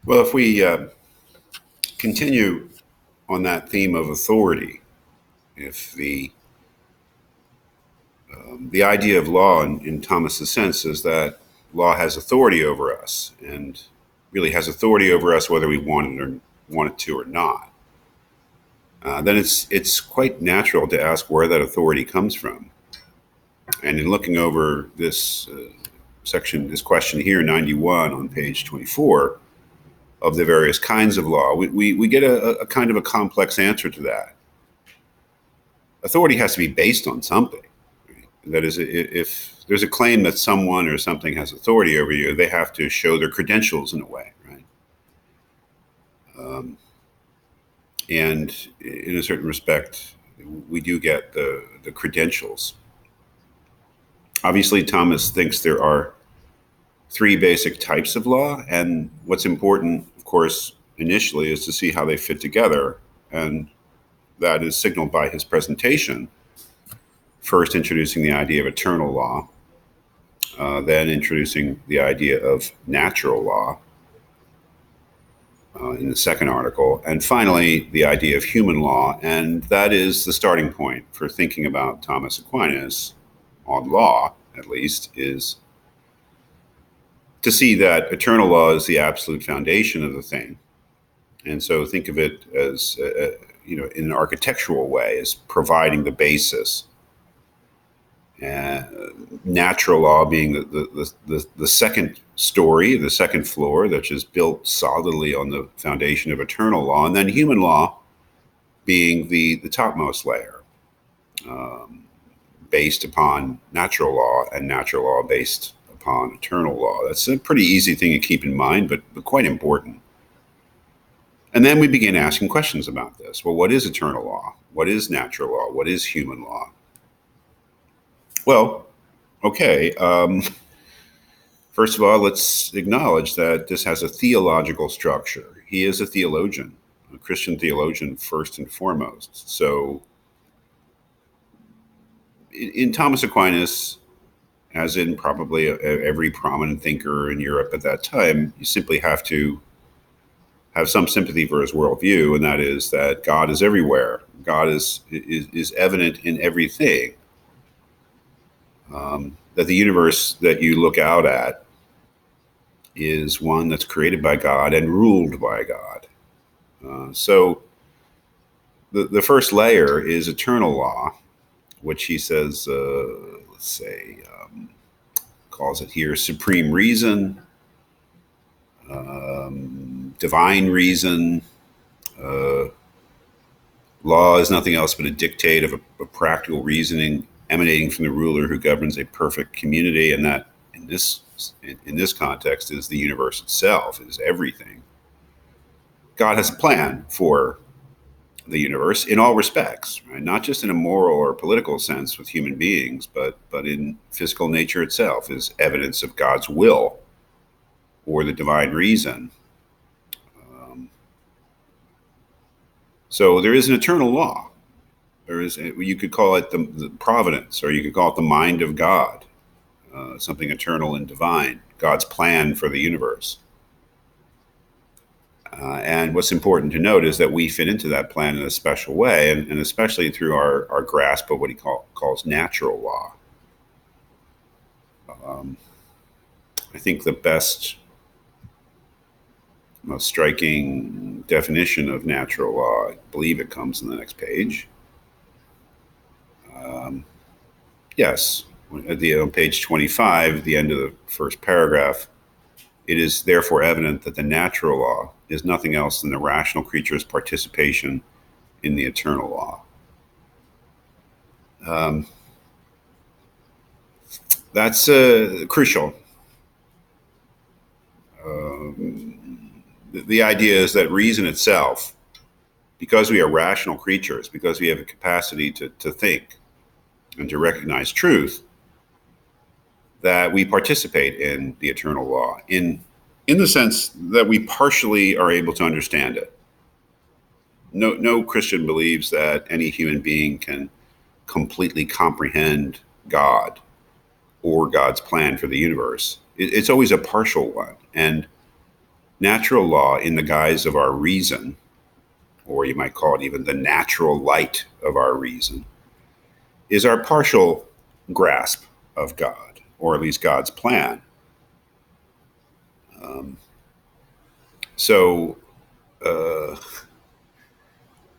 Well, if we continue on that theme of authority, if the idea of law in Thomas's sense is that law has authority over us and really has authority over us whether we want it to or not, then it's quite natural to ask where that authority comes from. And in looking over this this question here, 91 on page 24, of the various kinds of law, we get a kind of a complex answer to that. Authority has to be based on something. Right? That is, if there's a claim that someone or something has authority over you, they have to show their credentials in a way, right? And in a certain respect, we do get the credentials. Obviously, Thomas thinks there are three basic types of law, and what's important, of course, initially is to see how they fit together, and that is signaled by his presentation, first introducing the idea of eternal law, then introducing the idea of natural law in the second article, and finally the idea of human law. And that is the starting point for thinking about Thomas Aquinas on law, at least, is to see that eternal law is the absolute foundation of the thing. And so think of it as, in an architectural way, as providing the basis. Natural law being the second story, the second floor, that is built solidly on the foundation of eternal law. And then human law being the topmost layer, based upon natural law, and natural law based upon eternal law. That's a pretty easy thing to keep in mind, but quite important. And then we begin asking questions about this. Well, what is eternal law? What is natural law? What is human law? Well, okay. First of all, let's acknowledge that this has a theological structure. He is a theologian, a Christian theologian first and foremost. So in Thomas Aquinas, as in probably every prominent thinker in Europe at that time, you simply have to have some sympathy for his worldview, and that is that God is everywhere. God is evident in everything. That the universe that you look out at is one that's created by God and ruled by God. So the first layer is eternal law, which he says, calls it here supreme reason, divine reason. Law is nothing else but a dictate of a practical reasoning emanating from the ruler who governs a perfect community, and that in this context is the universe itself, is everything. God has a plan for the universe in all respects, right? Not just in a moral or political sense with human beings, but in physical nature itself is evidence of God's will or the divine reason. So there is an eternal law. You could call it the providence, or you could call it the mind of God, something eternal and divine, God's plan for the universe. And what's important to note is that we fit into that plan in a special way, and especially through our grasp of what he calls natural law. I think the best, most striking definition of natural law, I believe it comes on the next page. Yes, on page 25, the end of the first paragraph, it is therefore evident that the natural law is nothing else than the rational creature's participation in the eternal law. That's crucial. The idea is that reason itself, because we are rational creatures, because we have a capacity to think and to recognize truth, that we participate in the eternal law in the sense that we partially are able to understand it. No Christian believes that any human being can completely comprehend God or God's plan for the universe. It's always a partial one. And natural law in the guise of our reason, or you might call it even the natural light of our reason, is our partial grasp of God, or at least God's plan. Um, so, uh,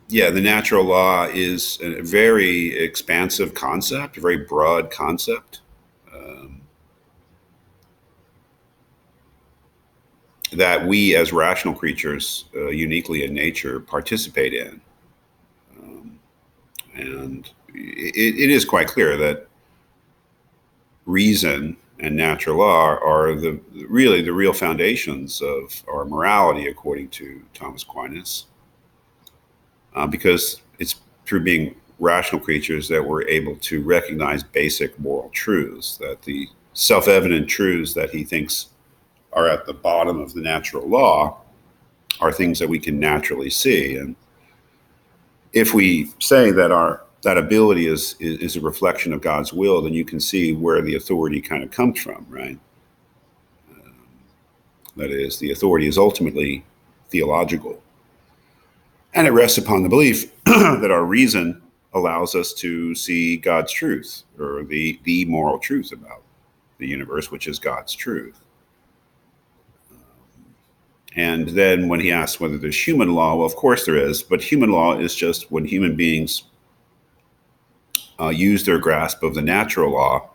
yeah, the natural law is a very expansive concept, a very broad concept. Um, that we as rational creatures, uniquely in nature, participate in. Um, and it is quite clear that reason and natural law are the really the real foundations of our morality, according to Thomas Aquinas, because it's through being rational creatures that we're able to recognize basic moral truths, that the self-evident truths that he thinks are at the bottom of the natural law are things that we can naturally see. And if we say that our that ability is a reflection of God's will, then you can see where the authority kind of comes from, right? That is, the authority is ultimately theological, and it rests upon the belief that our reason allows us to see God's truth, or the moral truth about the universe, which is God's truth. And then when he asks whether there's human law, well, of course there is, but human law is just when human beings use their grasp of the natural law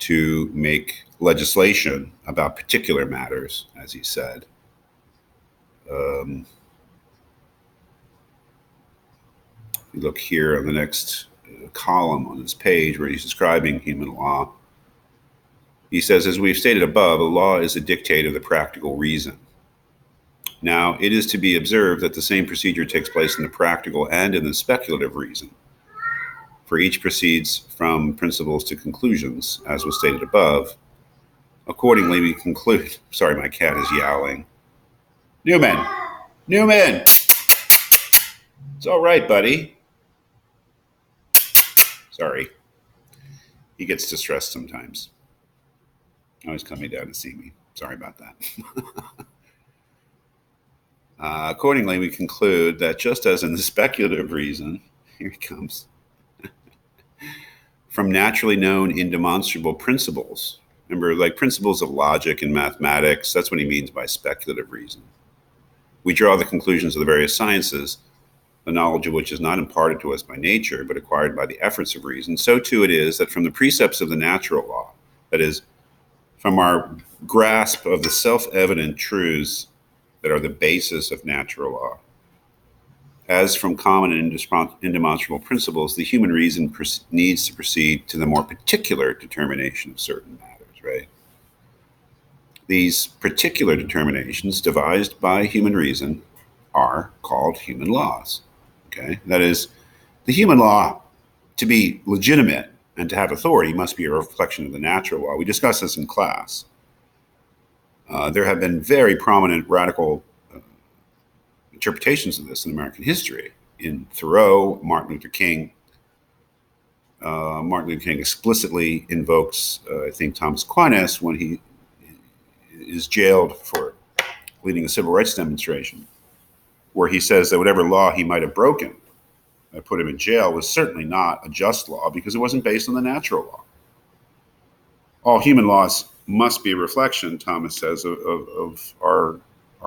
to make legislation about particular matters, as he said. Um, you look here on the next column on this page where he's describing human law. He says, as we've stated above, a law is a dictate of the practical reason. Now, it is to be observed that the same procedure takes place in the practical and in the speculative reason. For each proceeds from principles to conclusions, as was stated above. Accordingly, we conclude. Sorry, my cat is yowling. Newman! Newman! It's all right, buddy. Sorry. He gets distressed sometimes. Always coming down to see me. Sorry about that. Accordingly, we conclude that just as in the speculative reason, here he comes, from naturally known indemonstrable principles. Remember, like principles of logic and mathematics, that's what he means by speculative reason. We draw the conclusions of the various sciences, the knowledge of which is not imparted to us by nature, but acquired by the efforts of reason. So too it is that from the precepts of the natural law, that is, from our grasp of the self-evident truths that are the basis of natural law, as from common and indemonstrable principles, the human reason needs to proceed to the more particular determination of certain matters, right? These particular determinations devised by human reason are called human laws, okay? That is, the human law, to be legitimate and to have authority, must be a reflection of the natural law. We discussed this in class. There have been very prominent radical interpretations of this in American history. In Thoreau, Martin Luther King explicitly invokes, I think, Thomas Aquinas when he is jailed for leading a civil rights demonstration, where he says that whatever law he might have broken that put him in jail was certainly not a just law because it wasn't based on the natural law. All human laws must be a reflection, Thomas says, of our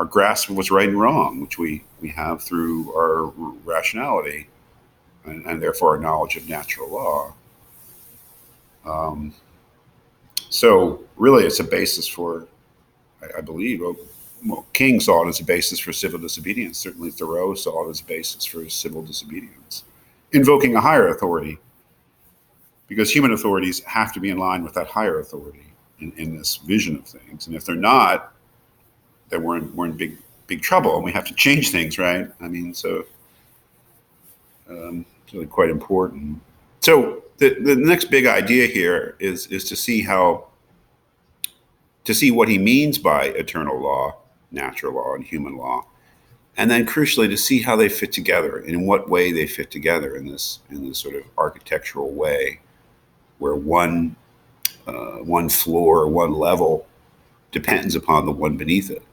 grasp of what's right and wrong, which we have through our rationality and therefore our knowledge of natural law. So really it's a basis for, I believe, well, King saw it as a basis for civil disobedience. Certainly Thoreau saw it as a basis for civil disobedience, invoking a higher authority, because human authorities have to be in line with that higher authority in this vision of things. And if they're not, then we're in big trouble, and we have to change things, right? I mean, so it's really quite important. So the next big idea here is to see what he means by eternal law, natural law, and human law, and then crucially to see how they fit together and in what way they fit together in this sort of architectural way, where one floor, one level depends upon the one beneath it.